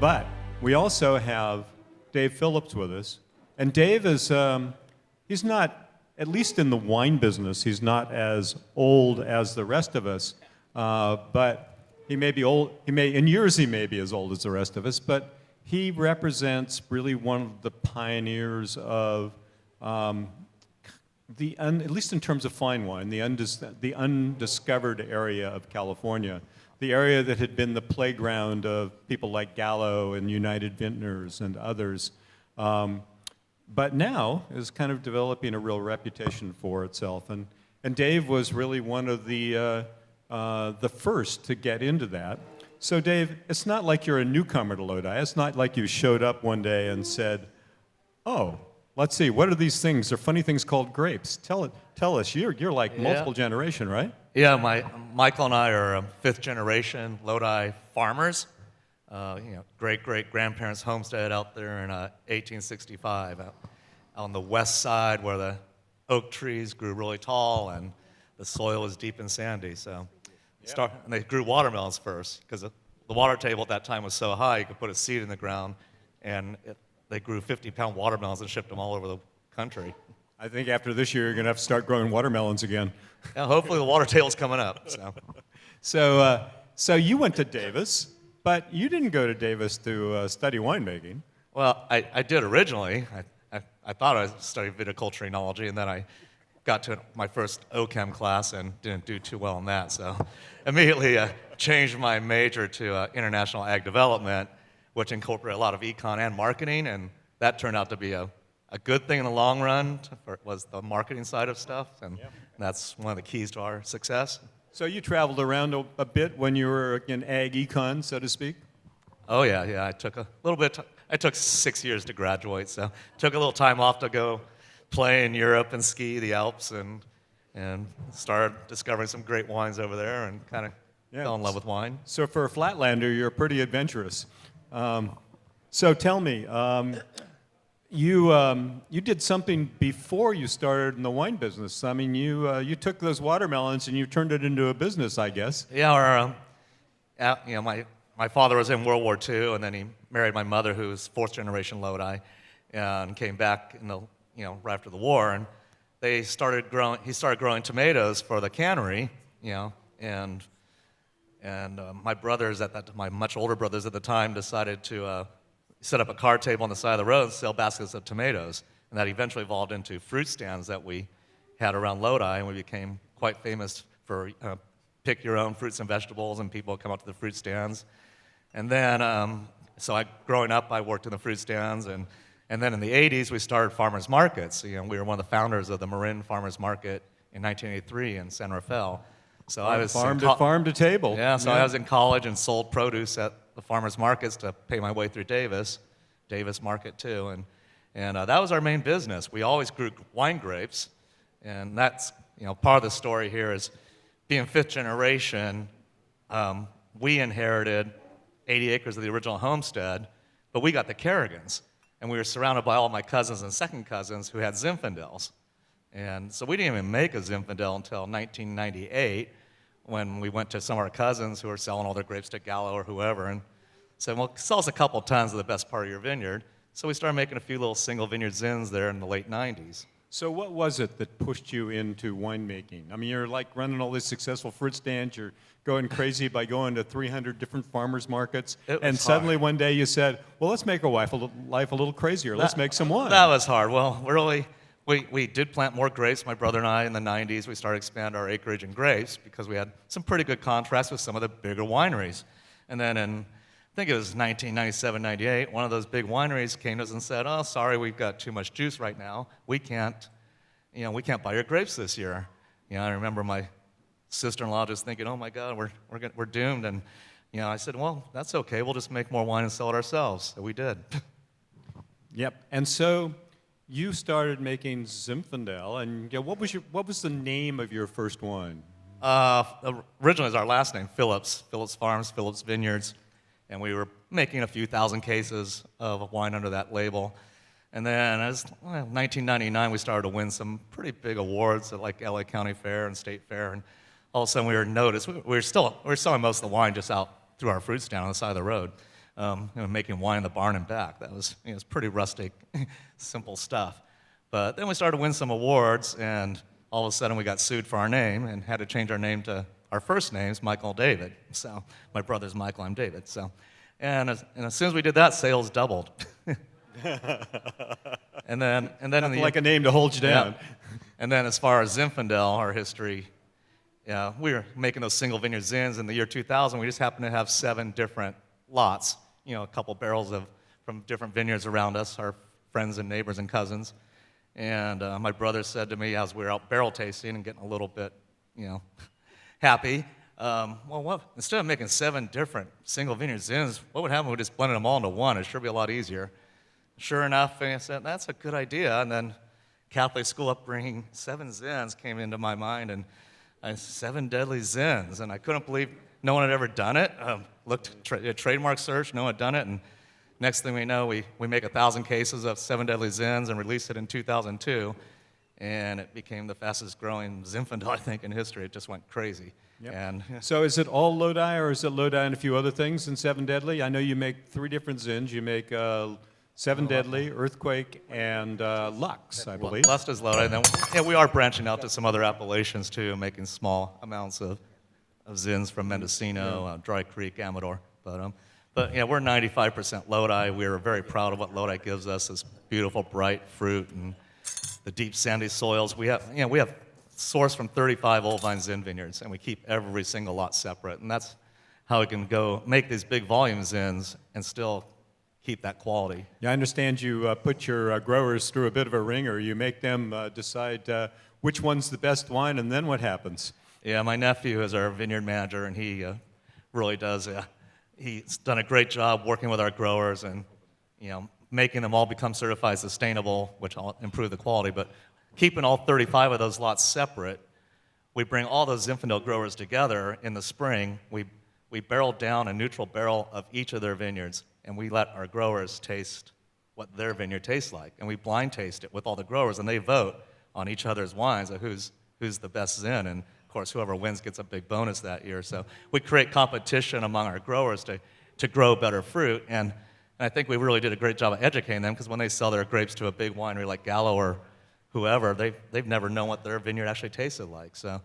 But we also have Dave Phillips with us. And Dave is, he's not, at least in the wine business, he's not as old as the rest of us. But he may be old, in years he may be as old as the rest of us, but he represents really one of the pioneers of at least in terms of fine wine, the undiscovered area of California, the area that had been the playground of people like Gallo and United Vintners and others, but now is kind of developing a real reputation for itself. And Dave was really one of the first to get into that. So Dave, it's not like you're a newcomer to Lodi. It's not like you showed up one day and said, oh, let's see, what are these things? They're funny things called grapes. Tell us, you're like multiple generation, right? Yeah, Michael and I are fifth generation Lodi farmers. Great-great-grandparents homestead out there in 1865 out on the west side where the oak trees grew really tall and the soil was deep and sandy. So and they grew watermelons first because the water table at that time was so high you could put a seed in the ground, and they grew 50-pound watermelons and shipped them all over the country. I think after this year you're going to have to start growing watermelons again. Yeah, hopefully the water table's coming up. So you went to Davis, but you didn't go to Davis to study winemaking. Well, I did originally. I thought I studied viticulture enology, and then I got to my first OChem class and didn't do too well in that. So immediately changed my major to international ag development, which incorporated a lot of econ and marketing, and that turned out to be a good thing in the long run, was the marketing side of stuff, and that's one of the keys to our success. So you traveled around a bit when you were in ag econ, so to speak? Oh yeah, I took a little bit, I took 6 years to graduate, so took a little time off to go play in Europe and ski the Alps, and started discovering some great wines over there, and kind of fell in love with wine. So for a Flatlander, you're pretty adventurous. So tell me, you did something before you started in the wine business. I mean, you took those watermelons and you turned it into a business, I guess. Yeah, my father was in World War II, and then he married my mother, who was fourth generation Lodi, and came back right after the war, and he started growing tomatoes for the cannery, and my brothers my much older brothers at the time decided to set up a card table on the side of the road and sell baskets of tomatoes. And that eventually evolved into fruit stands that we had around Lodi, and we became quite famous for pick your own fruits and vegetables, and people would come up to the fruit stands. And then, growing up, I worked in the fruit stands, and then in the 80s, we started farmers markets. We were one of the founders of the Marin Farmers Market in 1983 in San Rafael. So I was farm to table. Yeah, so I was in college and sold produce at the farmers markets to pay my way through Davis Market too, and that was our main business. We always grew wine grapes, and that's part of the story here is being fifth generation. We inherited 80 acres of the original homestead, but we got the Kerrigans, and we were surrounded by all my cousins and second cousins who had Zinfandels. And so we didn't even make a Zinfandel until 1998, when we went to some of our cousins who were selling all their grapes to Gallo or whoever, and said, well, sell us a couple tons of the best part of your vineyard. So we started making a few little single vineyard Zins there in the late 90s. So what was it that pushed you into winemaking? I mean, you're like running all these successful fruit stands, you're going crazy by going to 300 different farmers markets, and suddenly one day you said, well, let's make our life a little crazier. Let's make some wine. That was hard. Well, we did plant more grapes, my brother and I, in the 90s. We started to expand our acreage in grapes because we had some pretty good contrast with some of the bigger wineries. And then in, I think it was 1997, 98, one of those big wineries came to us and said, oh, sorry, we've got too much juice right now. We can't buy your grapes this year. I remember my sister-in-law just thinking, oh my God, we're doomed. And I said, well, that's okay. We'll just make more wine and sell it ourselves. So we did. Yep. And so you started making Zinfandel, and what was the name of your first wine? Originally, it was our last name, Phillips Farms, Phillips Vineyards, and we were making a few thousand cases of wine under that label. And then, as 1999, we started to win some pretty big awards at like LA County Fair and State Fair, and all of a sudden we were noticed. We were selling most of the wine just out through our fruit stand on the side of the road, making wine in the barn and back. That was, it was pretty rustic, simple stuff. But then we started to win some awards, and all of a sudden we got sued for our name and had to change our name to our first names, Michael and David. So my brother's Michael, I'm David. So, and as soon as we did that, sales doubled. and then in the, like a name to hold you down. Yeah. And then as far as Zinfandel, our history, yeah, we were making those single vineyard Zins in the year 2000. We just happened to have 7 different lots, a couple barrels from different vineyards around us, our friends and neighbors and cousins. And my brother said to me as we were out barrel tasting and getting a little bit, happy, instead of making 7 different single vineyard Zins, what would happen if we just blended them all into one? It'd sure be a lot easier. Sure enough, I said, that's a good idea. And then Catholic school upbringing, 7 Zins came into my mind, and 7 deadly Zins. And I couldn't believe no one had ever done it. Looked at trademark search, no one had done it. And next thing we know, we make 1,000 cases of 7 deadly Zins and released it in 2002. And it became the fastest growing Zinfandel, I think, in history. It just went crazy. Yep. And so is it all Lodi, or is it Lodi and a few other things in 7 Deadly? I know you make 3 different Zins. You make 7 Deadly, Earthquake, and Lux, I believe. Lust is Lodi. And then we are branching out to some other appellations, too, making small amounts of Zins from Mendocino, Dry Creek, Amador. But we're 95% Lodi. We are very proud of what Lodi gives us, this beautiful, bright fruit and the deep, sandy soils. We have sourced from 35 old vine Zin vineyards, and we keep every single lot separate. And that's how we can go make these big volume Zins and still keep that quality. Yeah, I understand you put your growers through a bit of a ringer. You make them decide which one's the best wine, and then what happens? Yeah, my nephew is our vineyard manager, and he really does. He's done a great job working with our growers and, making them all become certified sustainable, which will improve the quality. But keeping all 35 of those lots separate, we bring all those Zinfandel growers together in the spring. We barrel down a neutral barrel of each of their vineyards, and we let our growers taste what their vineyard tastes like. And we blind taste it with all the growers, and they vote on each other's wines of who's the best Zin. And of course, whoever wins gets a big bonus that year. So we create competition among our growers to grow better fruit. And I think we really did a great job of educating them, because when they sell their grapes to a big winery like Gallo or whoever, they've never known what their vineyard actually tasted like. So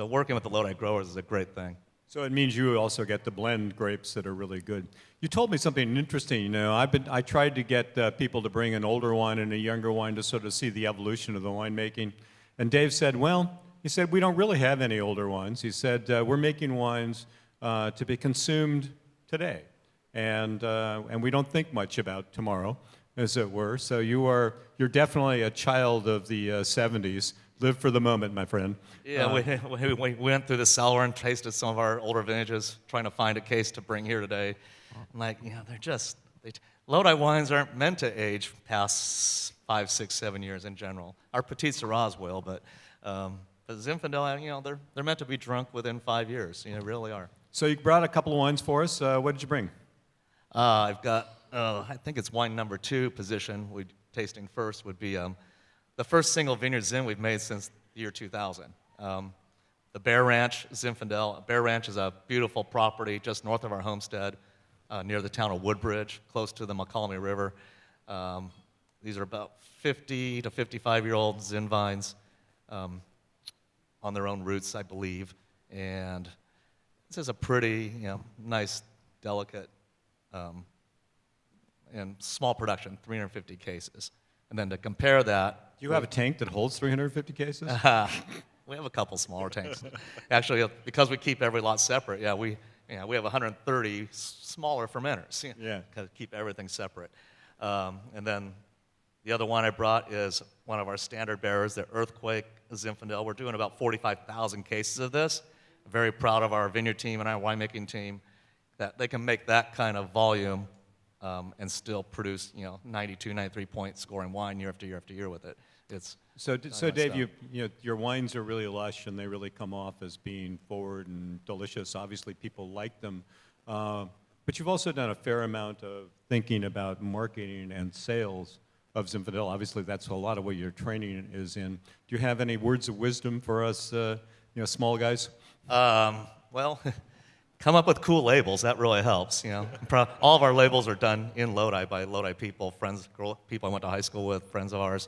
working with the Lodi growers is a great thing. So it means you also get to blend grapes that are really good. You told me something interesting. I tried to get people to bring an older wine and a younger wine to sort of see the evolution of the winemaking. And Dave said, he said, we don't really have any older wines. He said, we're making wines to be consumed today. And we don't think much about tomorrow, as it were. So you're definitely a child of the 70s. Live for the moment, my friend. Yeah, we went through the cellar and tasted some of our older vintages, trying to find a case to bring here today. I'm Lodi wines aren't meant to age past 5, 6, 7 years in general. Our Petit Syrahs will, but Zinfandel, they're meant to be drunk within 5 years. Really are. So you brought a couple of wines for us. What did you bring? I've got, I think it's wine number 2 position. Tasting first would be the first single vineyard Zin we've made since the year 2000. The Bear Ranch Zinfandel. Bear Ranch is a beautiful property just north of our homestead, near the town of Woodbridge, close to the Mokelumne River. These are about 50 to 55-year-old Zin vines on their own roots, I believe. And this is a pretty, nice, delicate, and small production, 350 cases. And then to compare that... Do you have a tank that holds 350 cases? We have a couple smaller tanks. Actually, because we keep every lot separate, we have 130 smaller fermenters. To keep everything separate. And then the other one I brought is one of our standard bearers, the Earthquake Zinfandel. We're doing about 45,000 cases of this. Very proud of our vineyard team and our winemaking team that they can make that kind of volume and still produce, 92, 93 point scoring wine year after year after year with it. So Dave, your wines are really lush, and they really come off as being forward and delicious. Obviously, people like them. But you've also done a fair amount of thinking about marketing and sales of Zinfandel. Obviously, that's a lot of what your training is in. Do you have any words of wisdom for us, small guys? Well, come up with cool labels. That really helps. All of our labels are done in Lodi by Lodi people, people I went to high school with, friends of ours.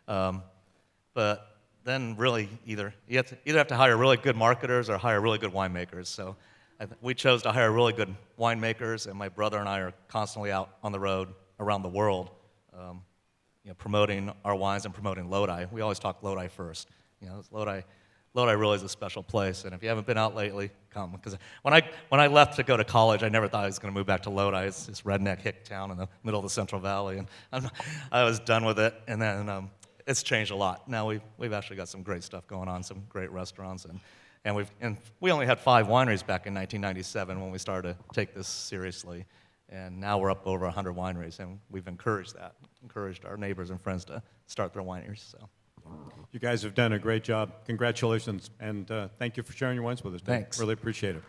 But then really you either have to hire really good marketers or hire really good winemakers. So we chose to hire really good winemakers, and my brother and I are constantly out on the road around the world, promoting our wines and promoting Lodi. We always talk Lodi first. Lodi really is a special place, and if you haven't been out lately, come. Because when I left to go to college, I never thought I was going to move back to Lodi. It's this redneck hick town in the middle of the Central Valley, and I was done with it. And then it's changed a lot. Now we've actually got some great stuff going on, some great restaurants, and we only had 5 wineries back in 1997 when we started to take this seriously, and now we're up over 100 wineries, and we've encouraged our neighbors and friends to start their wineries. So. You guys have done a great job. Congratulations, and thank you for sharing your wines with us. Dave. Thanks. Really appreciate it.